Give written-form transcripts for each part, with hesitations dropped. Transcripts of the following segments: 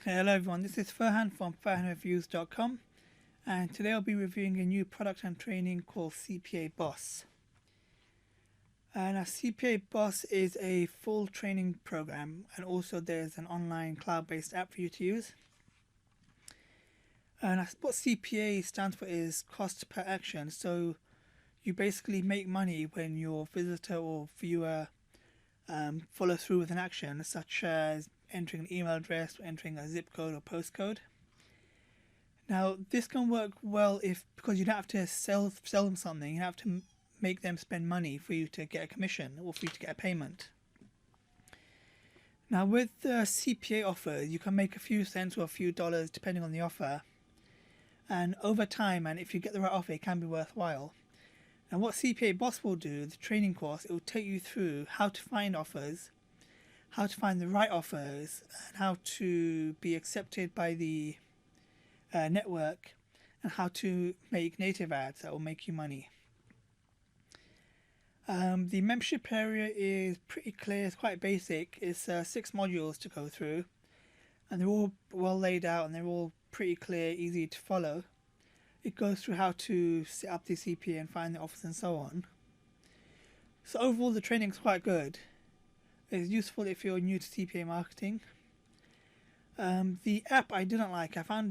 Hello everyone, this is Farhan from FarhanReviews.com, and today I'll be reviewing a new product and training called CPA Boss. And a CPA Boss is a full training program, and also there's an online cloud-based app for you to use. And what CPA stands for is cost per action, so you basically make money when your visitor or viewer follows through with an action, such as entering an email address, or entering a zip code or postcode. Now, this can work well because you don't have to sell them something. You have to make them spend money for you to get a commission or for you to get a payment. Now, with the CPA offers, you can make a few cents or a few dollars depending on the offer. And over time, and if you get the right offer, it can be worthwhile. And what CPA Boss will do, the training course, it will take you through how to find offers, how to find the right offers, and how to be accepted by the network, and how to make native ads that will make you money. The membership area is pretty clear, it's quite basic. It's 6 modules to go through, and they're all well laid out and they're all pretty clear, easy to follow. It goes through how to set up the CPA and find the offers and so on. So overall the training is quite good. It's useful if you're new to CPA marketing. The app I didn't like. I found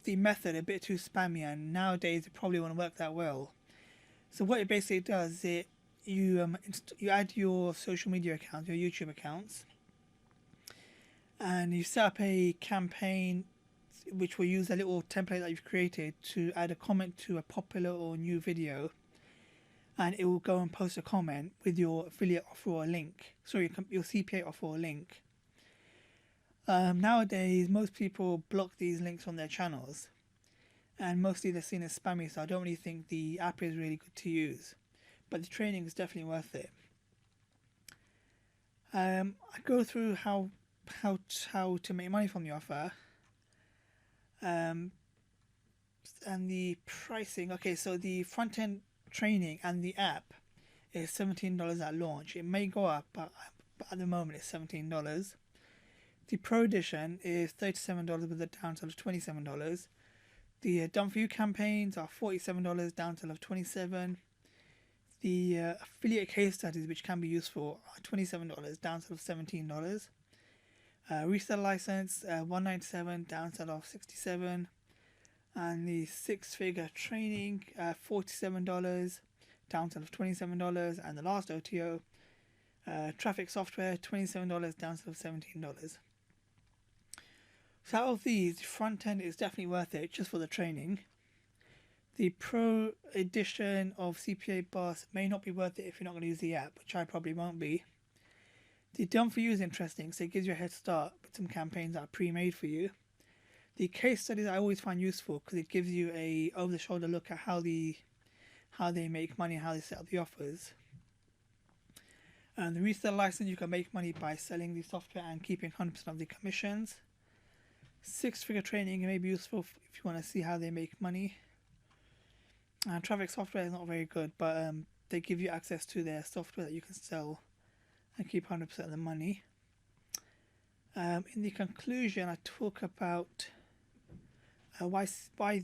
the method a bit too spammy, and nowadays it probably won't work that well. So what it basically does is you add your social media accounts, your YouTube accounts, and you set up a campaign which will use a little template that you've created to add a comment to a popular or new video, and it will go and post a comment with your affiliate offer or link. Sorry, your CPA offer or link. Nowadays, most people block these links on their channels, and mostly they're seen as spammy, so I don't really think the app is really good to use. But the training is definitely worth it. I go through how to make money from the offer, and the pricing. Okay, so the front end training and the app is $17 at launch. It may go up, but at the moment it's $17. The Pro Edition is $37 with a downsell of $27. The Done For You campaigns are $47, downsell of $27. The affiliate case studies, which can be useful, are $27, downsell of $17. Resale license, $197, downsell of $67. And the 6-figure training, $47, downsell of $27. And the last OTO, traffic software, $27, downsell of $17. So out of these, the front end is definitely worth it just for the training. The Pro edition of CPA Boss may not be worth it if you're not going to use the app, which I probably won't be. The Done For You is interesting, so it gives you a head start with some campaigns that are pre-made for you. The case studies I always find useful because it gives you a over-the-shoulder look at how they make money and how they set up the offers. And the resale license, you can make money by selling the software and keeping 100% of the commissions. 6-figure training may be useful if you want to see how they make money. And traffic software is not very good, but they give you access to their software that you can sell and keep 100% of the money. In the conclusion, I talk about why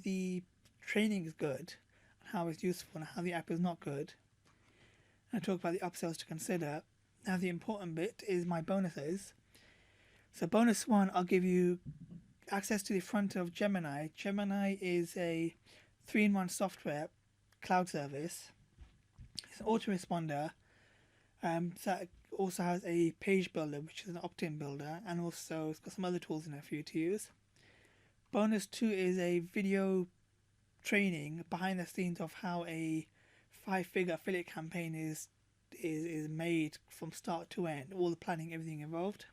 the training is good, and how it's useful, and how the app is not good. And I talk about the upsells to consider. Now the important bit is my bonuses. So bonus 1, I'll give you access to the front of Gemini. Gemini is a 3-in-1 software cloud service. It's an autoresponder that also has a page builder, which is an opt-in builder, and also it's got some other tools in there for you to use. Bonus 2 is a video training behind the scenes of how a 5-figure affiliate campaign is made from start to end, all the planning, everything involved.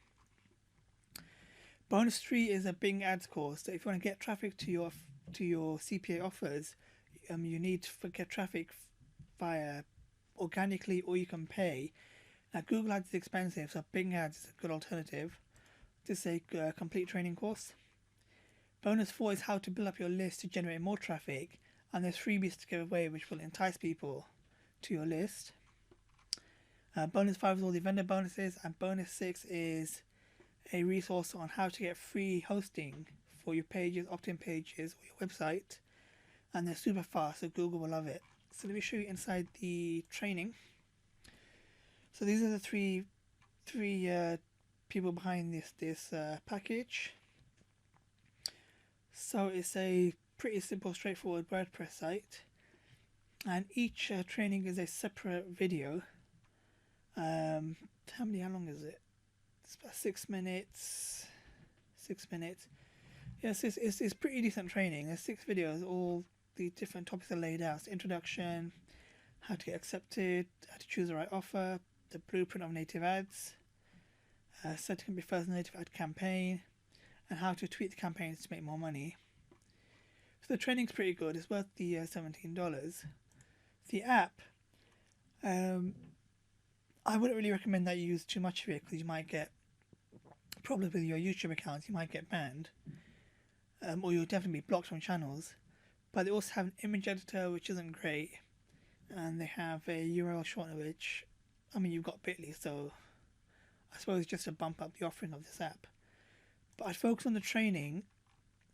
Bonus 3 is a Bing Ads course. So if you want to get traffic to your CPA offers, you need to get traffic via organically, or you can pay. Now Google Ads is expensive, so Bing Ads is a good alternative. This is a complete training course. Bonus 4 is how to build up your list to generate more traffic, and there's freebies to give away which will entice people to your list. Bonus 5 is all the vendor bonuses, and bonus 6 is a resource on how to get free hosting for your pages, opt-in pages, or your website, and they're super fast, so Google will love it. So let me show you inside the training. So these are the three people behind this package. So it's a pretty simple, straightforward WordPress site, and each training is a separate video. How long is it? It's about 6 minutes. 6 minutes. Yes, it's pretty decent training. There's 6 videos. All the different topics are laid out. So introduction, how to get accepted, how to choose the right offer, the blueprint of native ads, setting up your first native ad campaign, and how to tweak the campaigns to make more money. So the training's pretty good. It's worth the $17. The app, I wouldn't really recommend that you use too much of it, because you might get problems with your YouTube accounts. You might get banned, or you'll definitely be blocked from channels. But they also have an image editor, which isn't great, and they have a URL shortener, which, I mean, you've got Bitly, so I suppose just to bump up the offering of this app. But I'd focus on the training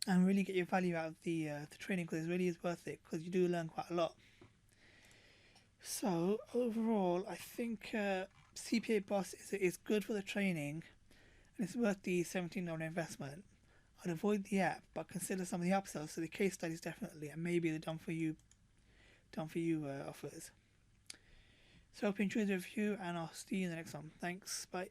and really get your value out of the training, because it really is worth it, because you do learn quite a lot. So overall, I think CPA Boss is good for the training, and it's worth the $17 investment. I'd avoid the app, but consider some of the upsells. So the case studies definitely, and maybe the done for you offers. So I hope you enjoyed the review, and I'll see you in the next one. Thanks, bye.